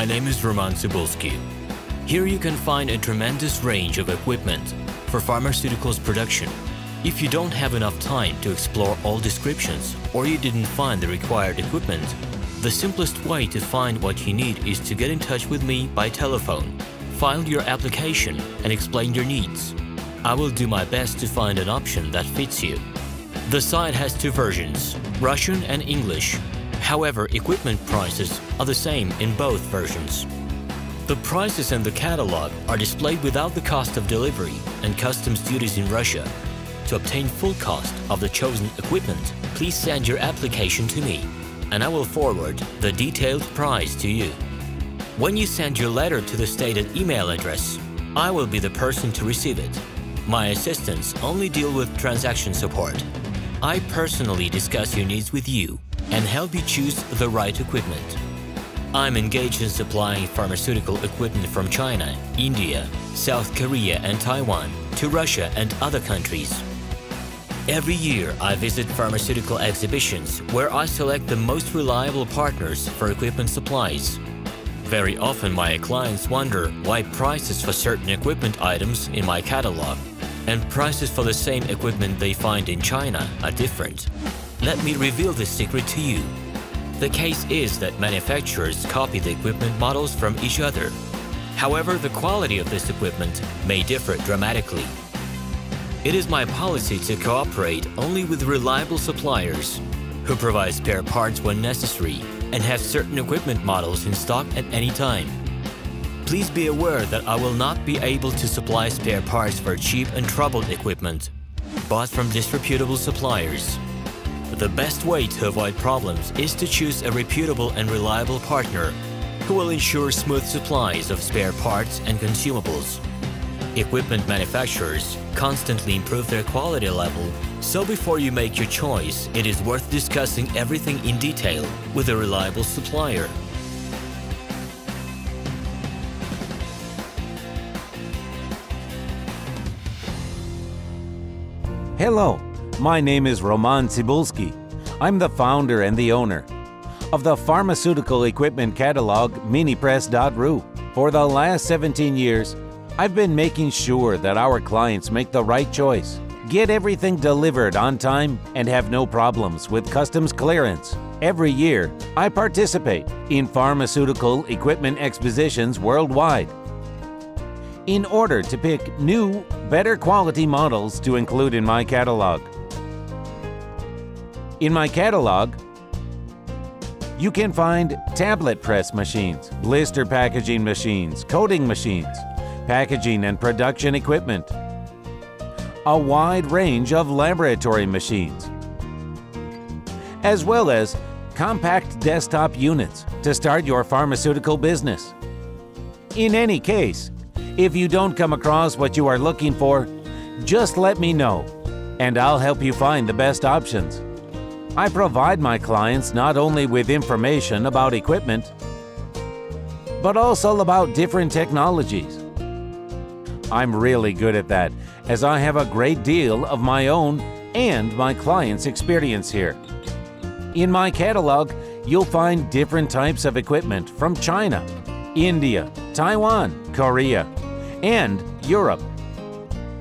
my name is RomanTsibulsky. Here you can find a tremendous range of equipment for pharmaceuticals production. If you don't have enough time to explore all descriptions or you didn't find the required equipment, the simplest way to find what you need is to get in touch with me by telephone, file your application and explain your needs. I will do my best to find an option that fits you. The site has two versions, Russian and English. However, equipment prices are the same in both versions. The prices in the catalog are displayed without the cost of delivery and customs duties in Russia. To obtain full cost of the chosen equipment, please send your application to me, and I will forward the detailed price to you. When you send your letter to the stated email address, I will be the person to receive it. My assistants only deal with transaction support. I personally discuss your needs with you and help you choose the right equipment. I'm engaged in supplying pharmaceutical equipment from China, India, South Korea and Taiwan to Russia and other countries. Every year I visit pharmaceutical exhibitions where I select the most reliable partners for equipment supplies. Very often my clients wonder why prices for certain equipment items in my catalog and prices for the same equipment they find in China are different. Let me reveal this secret to you. The case is that manufacturers copy the equipment models from each other. However, the quality of this equipment may differ dramatically. It is my policy to cooperate only with reliable suppliers who provide spare parts when necessary and have certain equipment models in stock at any time. Please be aware that I will not be able to supply spare parts for cheap and troubled equipment bought from disreputable suppliers. The best way to avoid problems is to choose a reputable and reliable partner who will ensure smooth supplies of spare parts and consumables. Equipment manufacturers constantly improve their quality level, so before you make your choice, it is worth discussing everything in detail with a reliable supplier. Hello, my name is RomanTsibulsky. I'm the founder and the owner of the pharmaceutical equipment catalog Minipress.ru. For the last 17 years, I've been making sure that our clients make the right choice, get everything delivered on time, and have no problems with customs clearance. Every year, I participate in pharmaceutical equipment expositions worldwide in order to pick new, better quality models to include in my catalog. In my catalog, you can find tablet press machines, blister packaging machines, coating machines, packaging and production equipment, a wide range of laboratory machines, as well as compact desktop units to start your pharmaceutical business. In any case, if you don't come across what you are looking for, just let me know, and I'll help you find the best options. I provide my clients not only with information about equipment, but also about different technologies. I'm really good at that, as I have a great deal of my own and my clients' experience here. In my catalog, you'll find different types of equipment from China, India, Taiwan, Korea, and Europe.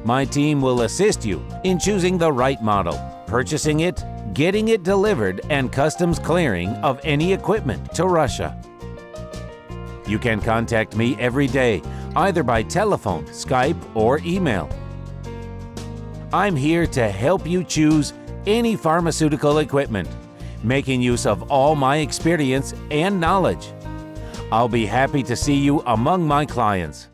My team will assist you in choosing the right model, purchasing it, getting it delivered, and customs clearing of any equipment to Russia. You can contact me every day, either by telephone, Skype, or email. I'm here to help you choose any pharmaceutical equipment, making use of all my experience and knowledge. I'll be happy to see you among my clients.